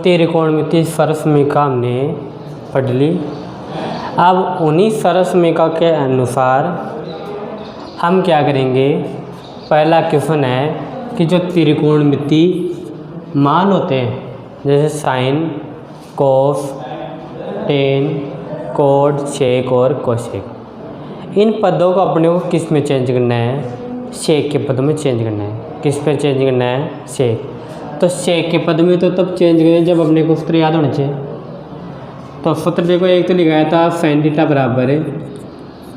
त्रिकोणमितीय सरसमीका हमने पढ़ ली। अब उन्हीं सरसमीका के अनुसार हम क्या करेंगे, पहला क्वेश्चन है कि जो त्रिकोणमितीय मान होते हैं जैसे साइन, कोस, टेन, कोड, सेक और कोसेक, इन पदों को अपने को किस में चेंज करना है, सेक के पदों में चेंज करना है। किस पे चेंज करना है, सेक। तो सेक के पद में तो तब चेंज करें जब अपने को सूत्र याद होना चाहिए। तो सूत्र देखो, एक तो लिखाया था साइन थीटा बराबर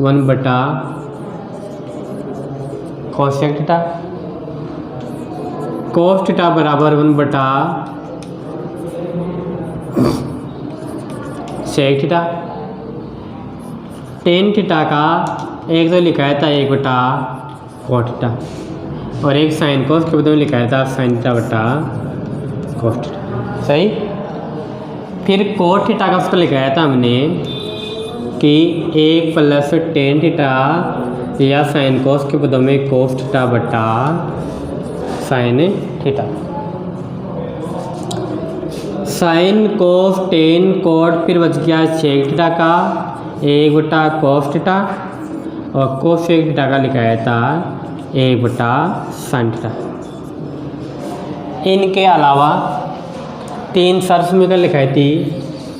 1/cos थीटा, cos थीटा बराबर 1/sec थीटा। टेन थीटा का एक तो लिखाया था 1/cot थीटा और एक साइन कोस के बदले में लिखाया था साइन थीटा बटा कोस थीटा। सही। फिर कोट थीटा का सूत्र लिखाया था हमने कि 1 + tan थीटा या साइन कोस के बदले में कोस थीटा बटा sine theta. Sine cos ten coat, फिर बच गया सेक थीटा का 1/cos थीटा और कोसेक थीटा का लिखाया था 1/sin थीटा। इनके अलावा 3 सरसमीका लिखाई थी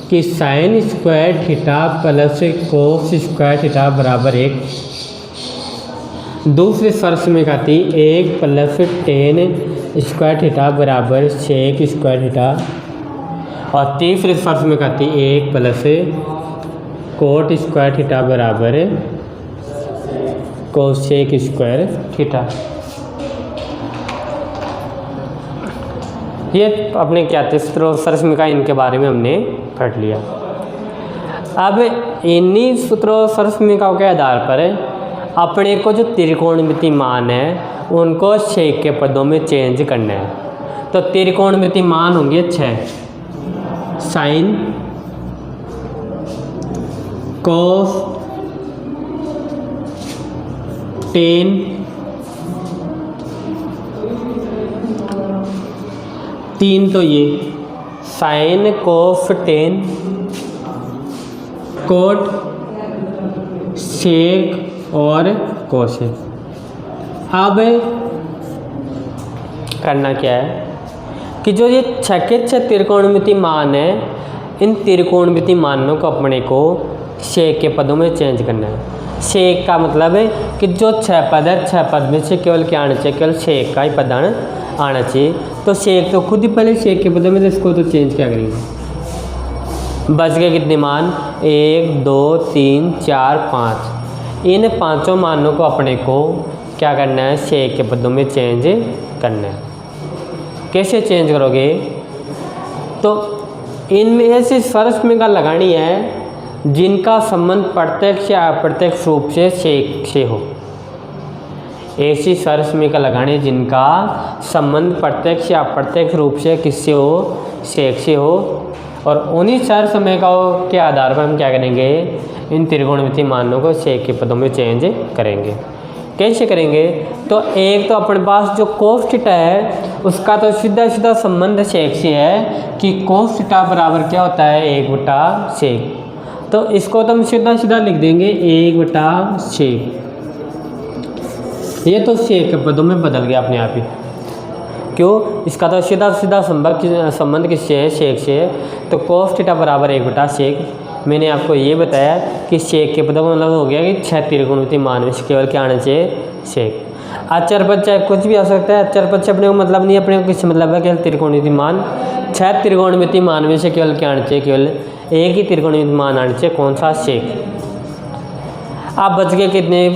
कि sine square theta plus cos square theta बराबर 1। दूसरी सरसमीका थी 1 + tan स्क्वायर थीटा बराबर सेक स्क्वायर थीटा और तीसरी सरसमीका थी 1 + कोट स्क्वायर थीटा बराबर कोसेक स्क्वायर थीटा। ये अपने क्या थे सूत्र सरसमीका, इनके बारे में हमने पढ़ लिया। अब इन्हीं सूत्रों सरसमीकाओं के आधार पर अपने को जो त्रिकोणमितीय मान है उनको सेक के पदों में चेंज करना है। तो त्रिकोणमितीय मान होंगे 6, साइन, कोस, टेन, तीन तो ये साइन, कोस, टेन, कोट, सेक और कोसेक। अब करना क्या है कि जो ये 6 के 6 त्रिकोणमितीय मान है, इन त्रिकोणमितीय मानों को अपने को सेक के पदों में चेंज करना है। सेक का मतलब है कि जो 6 पद है, 6 पद में से केवल क्या आना चाहिए, केवल सेक का ही पद आना चाहिए। तो सेक तो खुद ही पहले सेक के पदों में, तो इसको तो चेंज क्या करेंगे। बच गए कितने मान, 1 2 3 4 5। इन पांचों मानों को अपने को क्या करना है, सेक के पदों में चेंज करना है। कैसे चेंज करोगे, तो इनमें ऐसी सरसमीका लगानी है जिनका संबंध प्रत्यक्ष या अप्रत्यक्ष रूप से सेक से हो। ऐसी सरसमीका लगानी है जिनका संबंध प्रत्यक्ष या अप्रत्यक्ष रूप से किससे हो, सेक से हो। और उन्हीं सरसमीकाओं के आधार पर हम क्या करेंगे, इन त्रिकोणमितीय मानों को सेक के पदों में चेंज करेंगे। कैसे करेंगे, तो एक तो अपने पास जो कोस थीटा है उसका तो सीधा सीधा संबंध सेक से है कि कोस थीटा बराबर क्या होता है, 1/sec। तो इसको तो हम सीधा सीधा लिख देंगे 1/sec। ये तो सेक के पदों में बदल गया अपने आप ही। क्यों, इसका तो सीधा सीधा संबंध किससे है, सेक से है। तो कोस थीटा बराबर 1/sec। मैंने आपको ये बताया कि सेक के पदों का मतलब हो गया कि 6 त्रिकोणमितीय मान में से केवल क्या आना चाहिए, सेक। अचर पद चाहे कुछ भी आ सकता है, अचर पद से अपने को मतलब नहीं, अपने को किससे मतलब है, केवल त्रिकोणमितीय मान। 6 त्रिकोणमितीय मान में से केवल क्या आना चाहिए, केवल एक ही त्रिकोणमितीय मान आना चाहिए, कौन सा, सेक। अब बच गए कितने,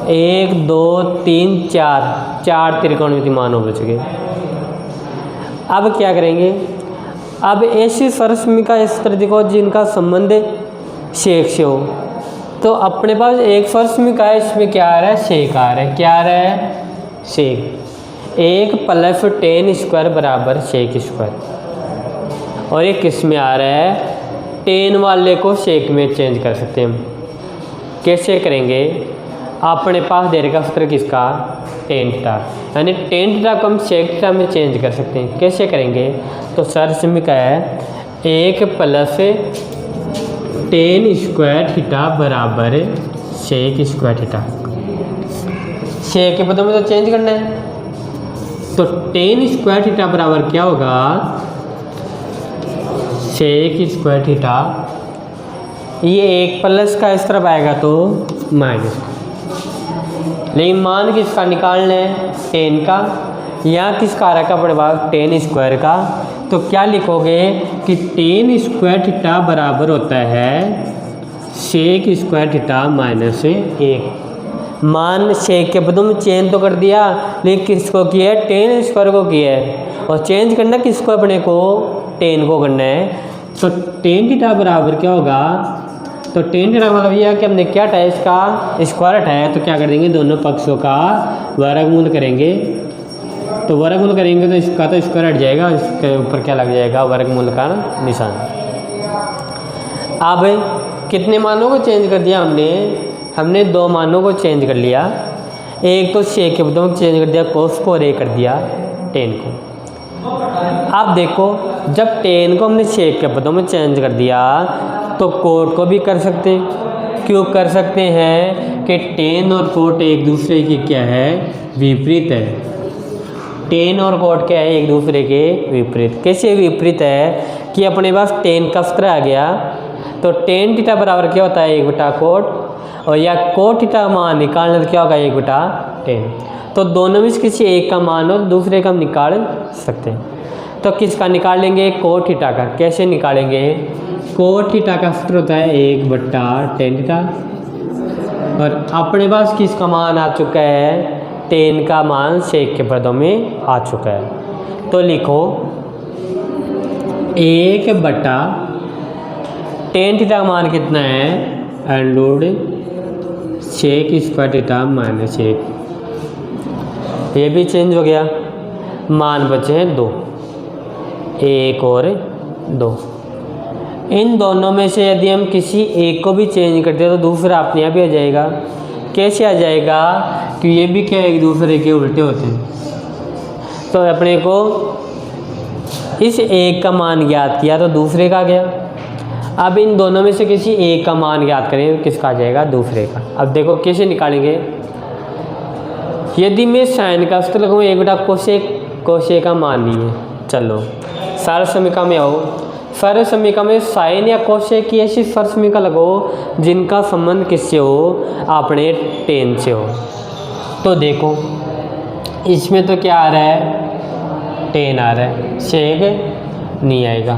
1 2 3 4 त्रिकोणमितीय मान हो बच गए। अब क्या करेंगे, अब ऐसी सरसमीका इस तरह देखो जिनका संबंध सेक से हो। तो अपने पास एक सरसमीका है, इसमें क्या आ रहा है, सेक आ रहा है। क्या आ रहा है, सेक। 1 + tan स्क्वायर बराबर सेक स्क्वायर। और ये किस में आ रहा है, टेन वाले को सेक में चेंज कर सकते हैं हम। कैसे करेंगे, अपने पास दे रखा सूत्र किसका, tan थीटा, यानी tan थीटा को हम सेक थीटा में चेंज कर सकते हैं। कैसे करेंगे, तो सर समीका है 1 प्लस टेन स्क्वायर थीटा बराबर सेक स्क्वायर थीटा। सेक के पदों में तो चेंज करना है, तो टेन स्क्वायर थीटा बराबर क्या होगा, सेक स्क्वायर थीटा। ये 1 प्लस का इस तरफ आएगा तो माइनस, लेकिन मान किसका निकालना है, टेन का, या किसका आ रहा है अपने पास टेन स्क्वायर का। तो क्या लिखोगे कि टेन स्क्वायर थीटा बराबर होता है सेक स्क्वायर थीटा माइनस 1। मान सेक के पदों में चेंज तो कर दिया, लेकिन किसको किया है, टेन स्क्वायर को किया है, और चेंज करना किसको, अपने को टेन को करना है। तो टेन थीटा बराबर क्या होगा, तो टेन थीटा मतलब यह कि हमने क्या हटाया, इसका स्क्वायर हटाया, तो क्या कर देंगे, दोनों पक्षों का वर्गमूल करेंगे। तो वर्गमूल करेंगे तो इसका तो स्क्वायर हट जाएगा, इसके ऊपर क्या लग जाएगा, वर्गमूल का निशान। अब कितने मानों को चेंज कर दिया हमने 2 मानों को चेंज कर लिया। एक तो सेक के पदों में चेंज कर दिया कोस को, और एक कर दिया टेन को। अब देखो, जब टेन को हमने सेक के पदों में चेंज कर दिया तो कोट को भी कर सकते हैं। क्यों कर सकते हैं कि टेन और कोट एक दूसरे की क्या है, विपरीत है। टेन और कोट क्या है, एक दूसरे के विपरीत। कैसे विपरीत है कि अपने पास टेन का सूत्र आ गया, तो टेन थीटा बराबर क्या होता है, 1 कोट, और या कोट थीटा मान निकालना तो क्या होगा, 1 टेन। तो दोनों में से किसी एक का मान हो, दूसरे का हम निकाल सकते हैं। तो किसका निकाल लेंगे, कोट थीटा का। कैसे निकालेंगे, कोट थीटा का सूत्र होता है 1/टेन थीटा, और अपने पास किसका मान आ चुका है, टेन का मान सेक के पदों में आ चुका है। तो लिखो 1/टेन थीटा का मान कितना है, and sec square theta minus 1। ये भी चेंज हो गया, मान बचे हैं 2, 1 और 2। इन दोनों में से यदि हम किसी एक को भी चेंज करते हैं तो दूसरा अपने आप ही आ जाएगा। कैसे आ जाएगा, कि ये भी क्या एक दूसरे के उल्टे होते हैं। तो अपने को इस एक का मान ज्ञात किया तो दूसरे का गया। अब इन दोनों में से किसी एक का मान ज्ञात करें, किसका आ जाएगा, दूसरे का। अब देखो कैसे निकालेंगे, यदि मैं साइन का सूत्र लगाऊँ, 1/कोसेक, कोसेक का मान नहीं है, चलो सार समीका में आओ। सार समीका में साइन या कोसेक की ऐसी सार समीका लगाओ जिनका संबंध किससे हो, अपने टेन से हो। तो देखो इसमें तो क्या आ रहा है, टेन आ रहा है, सेक नहीं आएगा।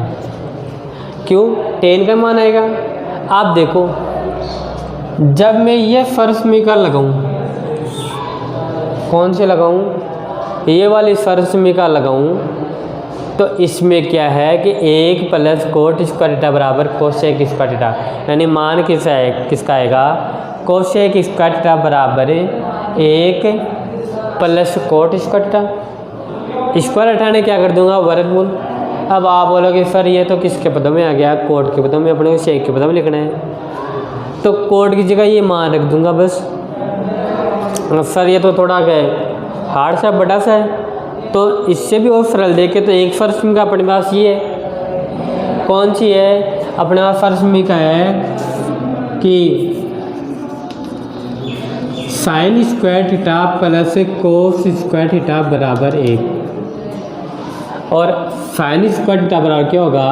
क्यों, टेन का मान आएगा। आप देखो, जब मैं ये सार समीका लगाऊँ, कौन से लगाऊँ, ये वाली सार समीका लगाऊँ, तो इसमें क्या है कि 1 प्लस कोट स्क्वायर थीटा बराबर कोसेक स्क्वायर थीटा, यानी मान किसका आएगा, कोसेक स्क्वायर थीटा बराबर 1 plus coat square theta. Square हटाने क्या कर दूंगा, वर्गमूल। अब आप बोलोगे सर ये तो किसके पदों में आ गया, कोट के पदों में, अपने को सेक के पदों में लिखना है। तो कोट की जगह ये मान रख दूंगा बस। सर ये तो थोड़ा हार्ड सा बड़ा सा है, तो इससे भी और सरल देखे तो एक सार समीका अपने पास ये है, कौन सी है, अपने पास सार समीका है कि sine square theta plus cos square theta बराबर 1। और साइन स्क्वायर थीटा बराबर क्या होगा,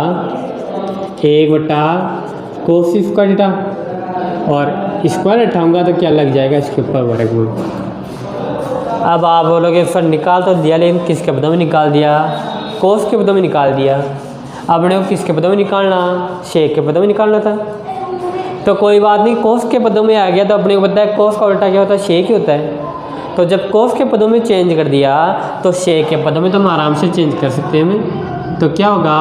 1/कोस स्क्वायर थीटा, और स्क्वायर हटाऊंगा तो क्या लग जाएगा, इसके ऊपर वर्गमूल। अब आप बोलोगे सर निकाल तो दिया, लेकिन किसके पदों में निकाल दिया, कोस के पदों में निकाल दिया। अपने को किसके पदों में निकालना, सेक के पदों में निकालना था। तो कोई बात नहीं, कोस के पदों में आ गया तो अपने को पता है कोस का उल्टा क्या होता है, सेक ही होता है। तो जब कोस के पदों में चेंज कर दिया तो सेक के पदों में तो हम आराम से चेंज कर सकते हैं। तो क्या होगा,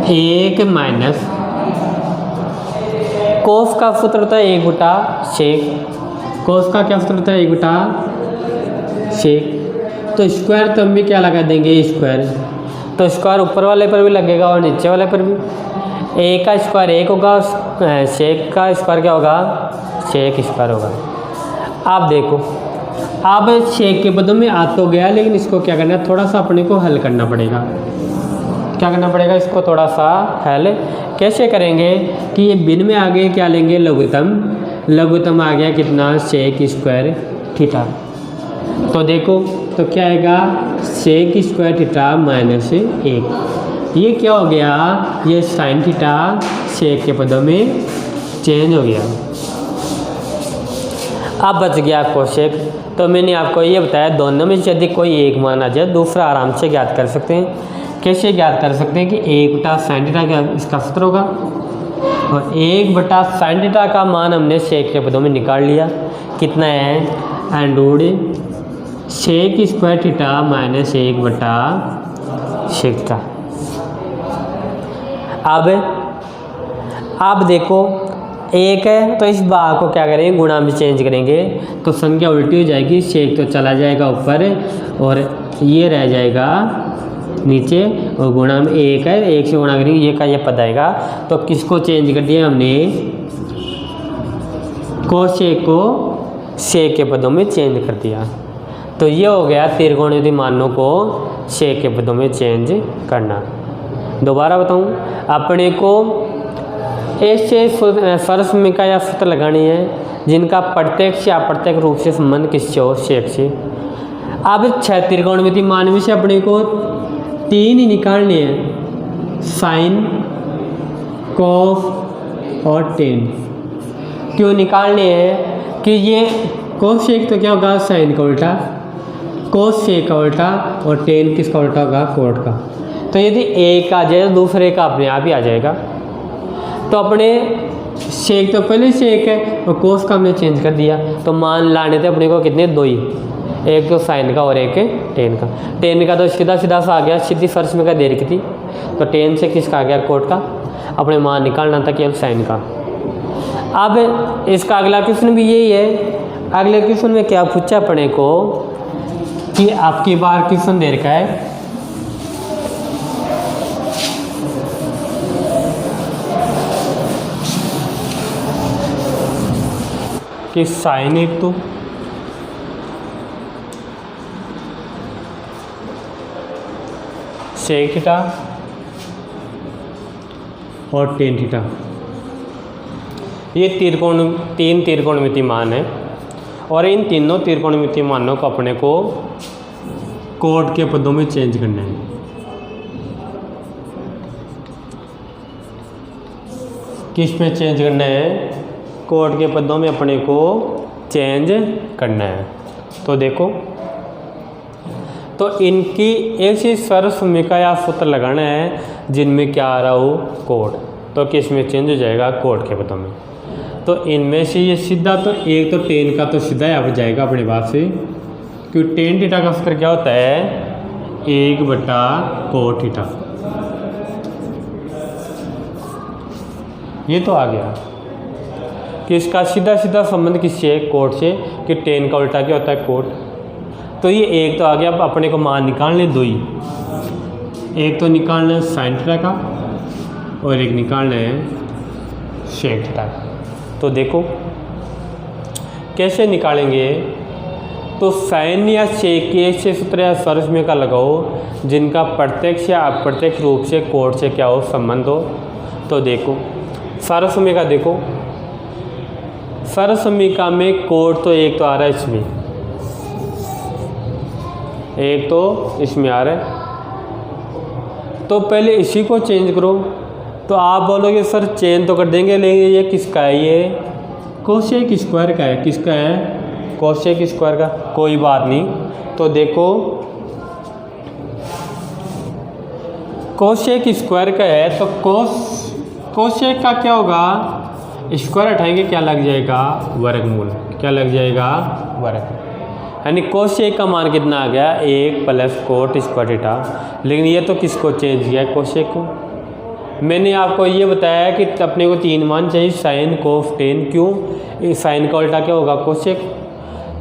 1 माइनस कोस का सूत्र होता है 1/सेक, कोस का क्या सूत्र होता है, 1/सेक। तो स्क्वायर तो हम भी क्या लगा देंगे, स्क्वायर। तो स्क्वायर ऊपर वाले पर भी लगेगा और नीचे वाले पर भी। 1 का स्क्वायर 1 होगा, सेक का स्क्वायर क्या होगा, सेक स्क्वायर होगा। आप देखो अब शेक के पदों में आ तो गया, लेकिन इसको क्या करना है, थोड़ा सा अपने को हल करना पड़ेगा। क्या करना पड़ेगा, इसको थोड़ा सा हल कैसे करेंगे कि ये बिन में आगे क्या लेंगे, लघुत्तम। लघुत्तम आ गया कितना, शेक स्क्वायर थीटा। तो देखो तो क्या आएगा, शेक स्क्वायर थीटा माइनस 1। ये क्या हो गया, ये साइन थीटा शेक के पदों में चेंज हो गया। अब बच गया कोशेक। तो मैंने आपको ये बताया दोनों में से यदि कोई एक मान आ जाए, दूसरा आराम से ज्ञात कर सकते हैं। कैसे ज्ञात कर सकते हैं कि 1/sin थीटा का इसका सूत्र होगा, और 1/sin थीटा का मान हमने शेक के पदों में निकाल लिया। कितना है, and sec square theta minus one by sec theta. अब देखो एक है तो इस भाग को क्या करेंगे, गुणा में चेंज करेंगे तो संख्या उल्टी हो जाएगी। शेक तो चला जाएगा ऊपर और ये रह जाएगा नीचे, और गुणा में 1 है, 1 से गुणा करेंगे, ये का ये पद आएगा। तो किसको चेंज कर दिया हमने, कोशेक को शेक के पदों में चेंज कर दिया। तो ये हो गया त्रिकोणमितीय मानों को शेक के पदों में चेंज करना। दोबारा बताऊं, अपने को ऐसे सर्वसमीका या सूत्र लगानी है जिनका प्रत्यक्ष या अप्रत्यक्ष रूप से संबंध किससे हो, शेक से। अब 6 त्रिकोणमितीय मान में से अपने को 3 ही निकालने हैं, साइन, कॉस और टेन। क्यों निकालने हैं कि ये कोशेक तो क्या होगा, साइन का उल्टा, कोस शेक का उल्टा, और टेन किसका उल्टा होगा, कोट का। तो यदि एक आ जाए दूसरे का अपने आप ही आ जाएगा। तो अपने शेक तो पहले शेक है और कोस का हमने चेंज कर दिया, तो मान लाने थे अपने को कितने, 2 ही, एक तो साइन का और एक टेन का। टेन का तो सीधा सीधा सा आ गया, सीधी फर्श में का देर की थी, तो टेन से किसका आ गया, कोट का। अपने मान निकालना था केवल साइन का। अब इसका अगला क्वेश्चन भी यही है। अगले क्वेश्चन में क्या पूछा अपने को कि आपकी बार क्वेश्चन दे रखा है कि साइन एक तो सेक थीटा और टेन थीटा, ये तीन त्रिकोणमितीय मान है, और इन तीनों त्रिकोणमितीय मानों को अपने को कोट के पदों में चेंज करना है। किस में चेंज करना है, कोट के पदों में अपने को चेंज करना है। तो देखो, तो इनकी ऐसी सर्वसमीका या सूत्र लगाना है जिनमें क्या आ रहा हो, कोट। तो किस में चेंज हो जाएगा, कोट के पदों में। तो इनमें से ये सीधा, तो एक तो टेन का तो सीधा यहाँ पर जाएगा अपने पास से, क्योंकि टेन थीटा का सूत्र क्या होता है, 1/कोट थीटा। ये तो आ गया कि इसका सीधा सीधा संबंध किससे है, कोट से, कि टेन का उल्टा क्या होता है, कोट। तो ये एक तो आ गया। अब अपने को मान निकालने 2 ही, एक तो निकालना है साइन थीटा का और एक निकालना है सेक थीटा का। तो देखो कैसे निकालेंगे, तो साइन या सेक के ऐसे सूत्र या सर्वसमीका लगाओ जिनका प्रत्यक्ष या अप्रत्यक्ष रूप से कोट से क्या हो, संबंध हो। तो देखो सर्वसमीका, देखो सर्वसमीका में कोट तो एक तो आ रहा है इसमें, एक तो इसमें आ रहा है, तो पहले इसी को चेंज करो। तो आप बोलोगे सर चेंज तो कर देंगे, लेकिन ये किसका है, ये कोशेक स्क्वायर का है। किसका है, कोशेक स्क्वायर का। कोई बात नहीं। तो देखो कोशेक स्क्वायर का है, तो कोशेक का क्या होगा, स्क्वायर हटाएंगे क्या लग जाएगा, वर्गमूल। क्या लग जाएगा, वर्ग। यानी कोशेक का मान कितना आ गया, 1 + कोट स्क्वायर थीटा। लेकिन ये तो किसको चेंज किया है, कोशेक को। मैंने आपको ये बताया कि अपने को 3 मान चाहिए, साइन, कोस, टेन। क्यों, साइन का उल्टा क्या होगा, कोशेक।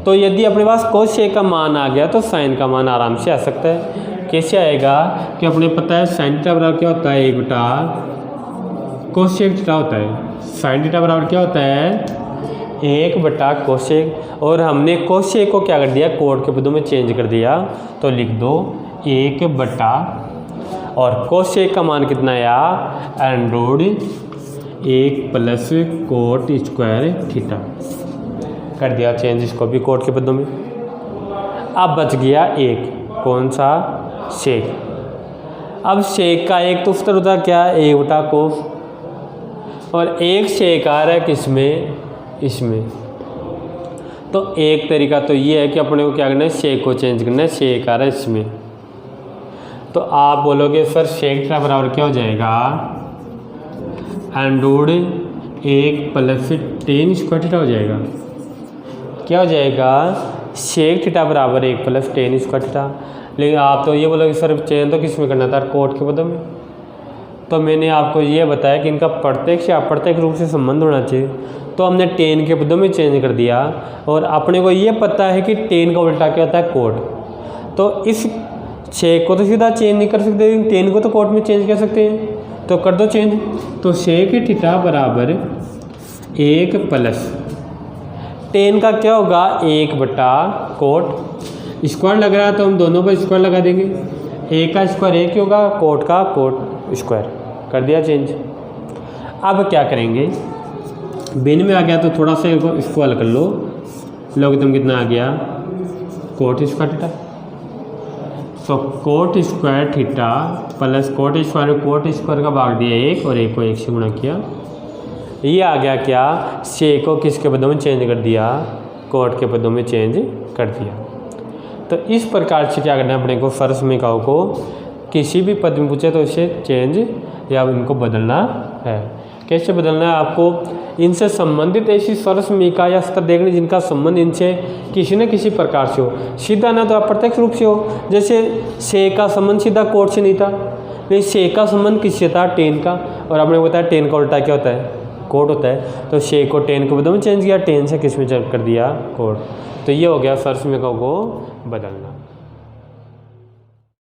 तो यदि अपने पास कोशेक का मान आ गया तो साइन का मान आराम से आ सकता है। कैसे आएगा कि अपने पता है साइन थीटा बराबर क्या होता है, 1/कोशेक थीटा होता है। साइन थीटा बराबर क्या होता है, 1 बटा कोसेक, और हमने कोसेक को क्या कर दिया, कोट के पदों में चेंज कर दिया। तो लिख दो 1 बटा, और कोसेक का मान कितना आया, and-root 1 plus coat square theta, कर दिया चेंज इसको भी कोट के पदों में। अब बच गया एक, कौन सा, सेक। अब सेक का एक तो उत्तर होता क्या, 1 बटा कोस, और एक सेक आ रहा है किसमें, इसमें। तो एक तरीका तो ये है कि अपने को क्या करना है, सेक को चेंज करना है, सेक आ रहा है इसमें। तो आप बोलोगे सर सेक थीटा बराबर क्या हो जाएगा, and-root 1 plus ten square theta हो जाएगा। क्या हो जाएगा, सेक थीटा बराबर 1 प्लस टेन स्क्वायर थीटा। लेकिन आप तो ये बोलोगे सर चेंज तो किस में करना था, कोट के पदों में। तो मैंने आपको ये बताया कि इनका प्रत्यक्ष या अप्रत्यक्ष रूप से संबंध होना चाहिए, तो हमने टेन के पदों में चेंज कर दिया। और अपने को ये पता है कि टेन का उल्टा क्या होता है, कोट। तो इस सेक को तो सीधा चेंज नहीं कर सकते, लेकिन टेन को तो कोट में चेंज कर सकते हैं, तो कर दो चेंज। तो सेक थीटा बराबर 1 प्लस टेन का क्या होगा, 1 बटा कोट, स्क्वायर लग रहा है तो हम दोनों पर स्क्वायर लगा देंगे, 1 का स्क्वायर 1 ही होगा, कोट का कोट स्क्वायर, कर दिया चेंज। अब क्या करेंगे, बिन में आ गया तो थोड़ा सा इसको हल कर लो, लोगरिथम कितना आ गया, कोट स्क्वायर थीटा। तो coat square theta plus coat square का भाग दिया 1, और 1 को 1 से गुणा किया, ये आ गया क्या, सेक को किसके पदों में चेंज कर दिया, कोट के पदों में चेंज कर दिया। तो इस प्रकार से क्या करना है अपने को, सरस समीकरणों को किसी भी पद में पूछे तो इसे चेंज या इनको बदलना है। कैसे बदलना है, आपको इनसे संबंधित ऐसी सरस समीकरण या स्तर देखने जिनका संबंध इनसे किसी न किसी प्रकार से हो, सीधा ना तो अप्रत्यक्ष रूप से हो। जैसे सेक का संबंध सीधा कोट से नहीं था, लेकिन सेक का संबंध किससे था, टेन का, और आपने बताया टेन का उल्टा क्या होता है, कोट होता है। तो सेक को टेन के पदों में चेंज किया, टेन से किस में चेंज कर दिया, कोट। तो ये हो गया सरस समीकरणों को बदलना।